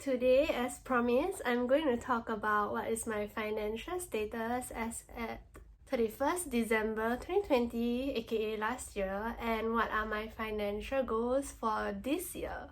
today, as promised, I'm going to talk about what is my financial status as at 31st December 2020, aka last year, and what are my financial goals for this year.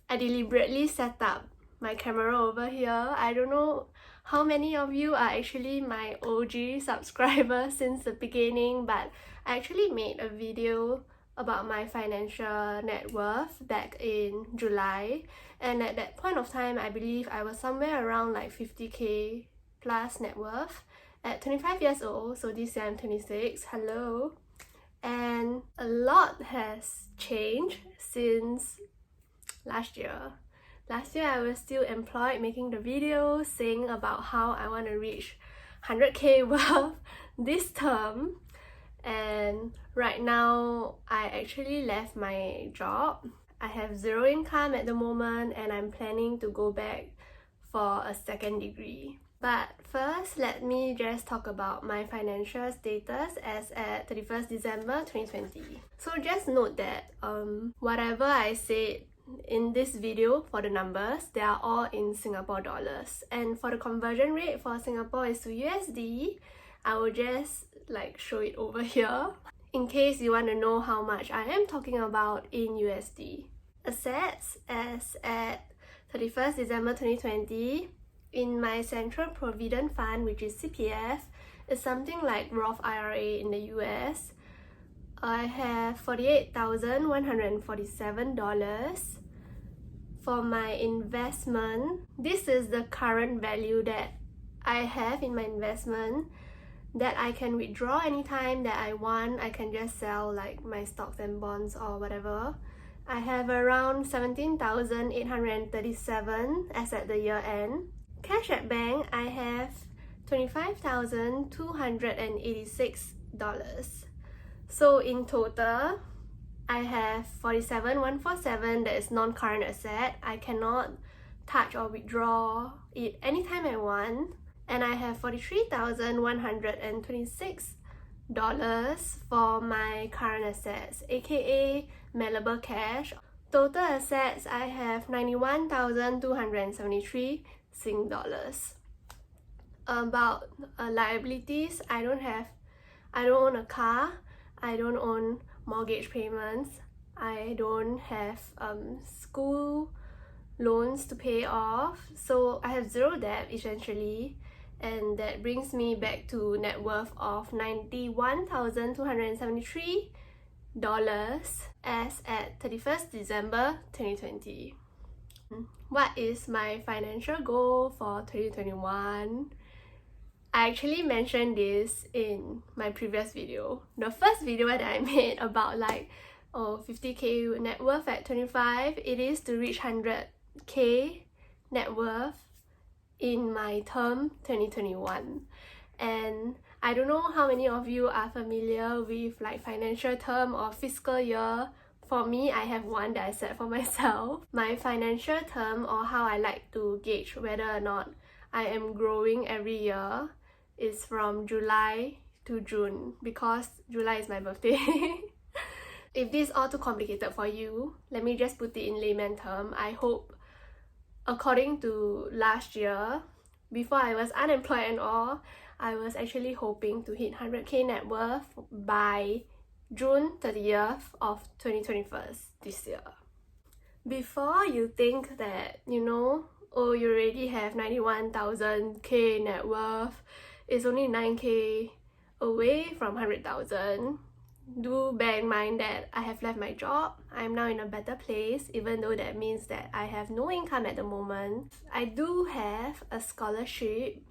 I deliberately set up my camera over here. I don't know how many of you are actually my OG subscribers since the beginning, but I actually made a video about my financial net worth back in July, and at that point of time I believe I was somewhere around like 50k plus net worth at 25 years old. So this year I'm 26. Hello. And a lot has changed since last year. Last year I was still employed making the videos saying about how I want to reach 100k worth this term, and right now I actually left my job. I have zero income at the moment and I'm planning to go back for a second degree. But first, let me just talk about my financial status as at 31st December 2020. So just note that whatever I said in this video for the numbers, they are all in Singapore dollars, and for the conversion rate for Singapore is to USD. I will just show it over here in case you want to know how much I am talking about in USD. Assets as at 31st December 2020 in my Central Provident Fund, which is CPF, is something like Roth IRA in the US. I have $48,147. For my investment, this is the current value that I have in my investment that I can withdraw anytime that I want. I can just sell my stocks and bonds or whatever. I have around 17,837 as at the year end. Cash at bank, I have $25,286. So in total, I have 47,147 that is non-current asset. I cannot touch or withdraw it anytime I want. And I have $43,126 for my current assets, aka malleable cash. Total assets, I have 91,273 Sing dollars. About liabilities, I don't own a car, I don't own mortgage payments, I don't have school loans to pay off, so I have zero debt essentially, and that brings me back to net worth of $91,273 as at 31st December 2020. What is my financial goal for 2021? I actually mentioned this in my previous video. The first video that I made about 50k net worth at 25, it is to reach 100k net worth in my term 2021. And I don't know how many of you are familiar with financial term or fiscal year. For me, I have one that I set for myself. My financial term, or how I like to gauge whether or not I am growing every year, is from July to June, because July is my birthday. If this is all too complicated for you, let me just put it in layman term. I hope, according to last year, before I was unemployed and all, I was actually hoping to hit 100k net worth by June 30th of 2021 this year. Before you think that, you already have 91,000k net worth, it's only 9k away from 100,000. Do bear in mind that I have left my job. I'm now in a better place, even though that means that I have no income at the moment. I do have a scholarship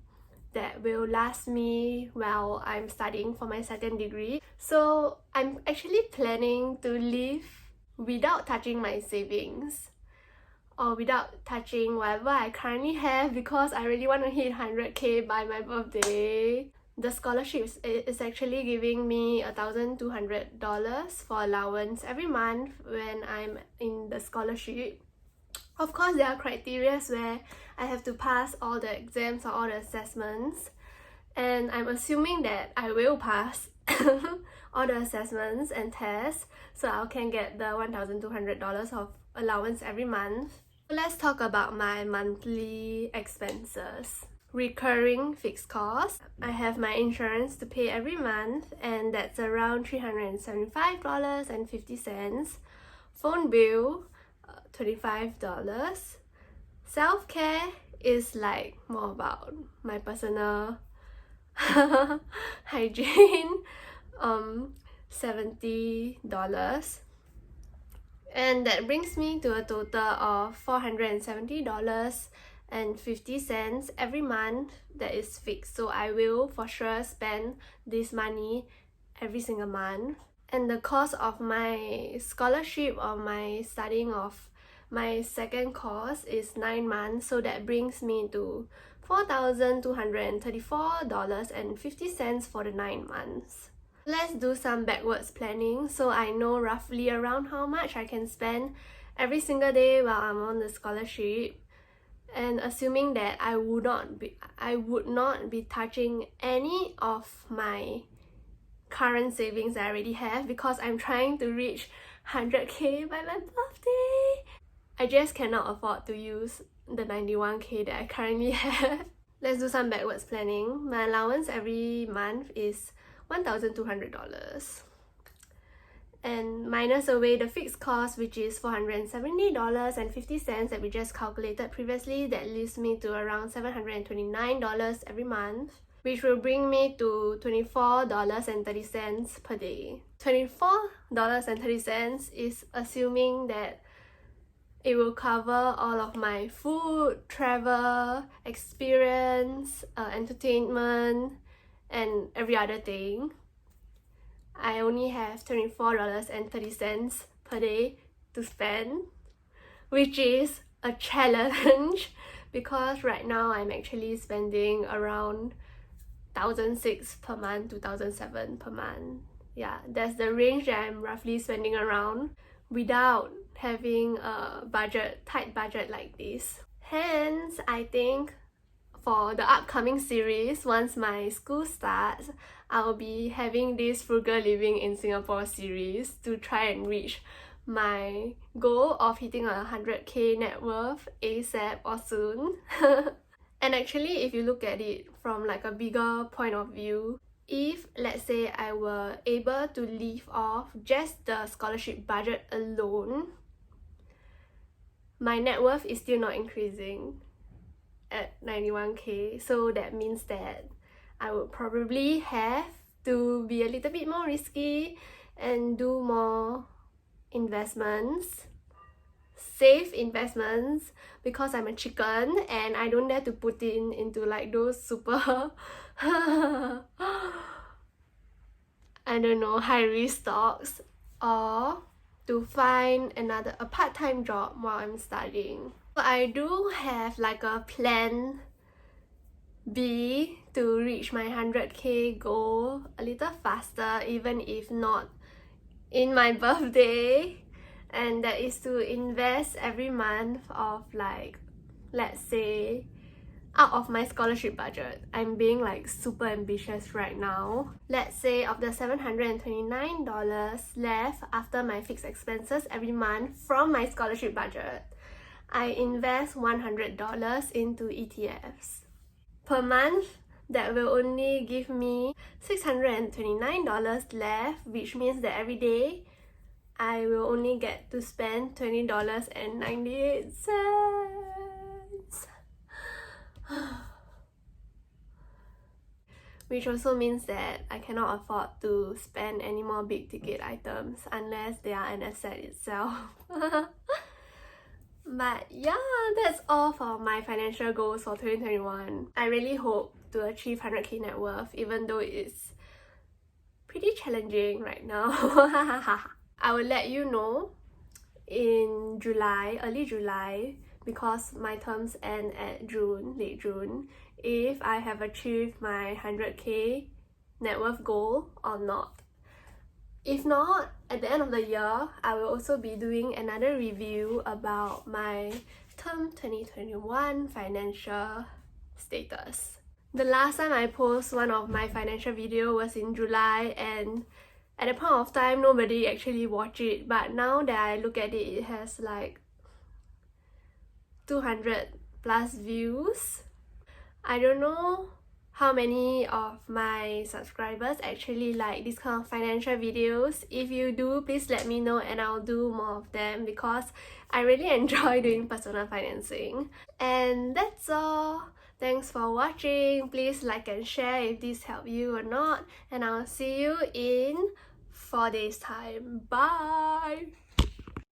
that will last me while I'm studying for my second degree. So I'm actually planning to live without touching my savings or without touching whatever I currently have, because I really want to hit 100k by my birthday. The scholarship is actually giving me $1,200 for allowance every month when I'm in the scholarship. Of course, there are criteria where I have to pass all the exams or all the assessments, and I'm assuming that I will pass all the assessments and tests, so I can get the $1,200 of allowance every month. Let's talk about my monthly expenses. Recurring fixed costs. I have my insurance to pay every month, and that's around $375.50. Phone bill, $25. Self-care is like more about my personal hygiene, $70. And that brings me to a total of $470.50 every month that is fixed. So I will for sure spend this money every single month. And the cost of my scholarship or my studying of my second course is 9 months, so that brings me to $4,234.50 for the 9 months. Let's do some backwards planning so I know roughly around how much I can spend every single day while I'm on the scholarship, and assuming that I would not be touching any of my current savings that I already have, because I'm trying to reach 100k by my birthday. I just cannot afford to use the 91k that I currently have. Let's do some backwards planning. My allowance every month is $1,200. And minus away the fixed cost, which is $470.50 that we just calculated previously, that leaves me to around $729 every month, which will bring me to $24.30 per day. $24.30 is assuming that it will cover all of my food, travel, experience, entertainment, and every other thing. I only have $24.30 per day to spend, which is a challenge because right now I'm actually spending around $1,600 per month to $1,700 per month. Yeah, that's the range that I'm roughly spending around without having a tight budget like this. Hence, I think for the upcoming series, once my school starts, I'll be having this Frugal Living in Singapore series to try and reach my goal of hitting 100k net worth ASAP or soon. And actually, if you look at it from like a bigger point of view, if let's say I were able to leave off just the scholarship budget alone, my net worth is still not increasing at 91k. So that means that I would probably have to be a little bit more risky and do more investments, safe investments, because I'm a chicken and I don't dare to put into like those super I don't know, high risk stocks, or to find a part-time job while I'm studying. But I do have like a plan B to reach my 100k goal a little faster, even if not in my birthday, and that is to invest every month of like, let's say, out of my scholarship budget. I'm being like super ambitious right now. Let's say of the $729 left after my fixed expenses every month from my scholarship budget, I invest $100 into ETFs. Per month, that will only give me $629 left, which means that every day I will only get to spend $20.98. Which also means that I cannot afford to spend any more big ticket items unless they are an asset itself. But yeah, that's all for my financial goals for 2021. I really hope to achieve 100k net worth, even though it's pretty challenging right now. I will let you know in July, early July, because my terms end at June, late June, if I have achieved my 100k net worth goal or not. If not, at the end of the year, I will also be doing another review about my term 2021 financial status. The last time I posted one of my financial video was in July, and at that point of time, nobody actually watched it. But now that I look at it, it has like 200 plus views. I don't know how many of my subscribers actually like this kind of financial videos. If you do, please let me know and I'll do more of them because I really enjoy doing personal financing. And that's all. Thanks for watching. Please like and share if this helped you or not, and I'll see you in 4 days time. Bye.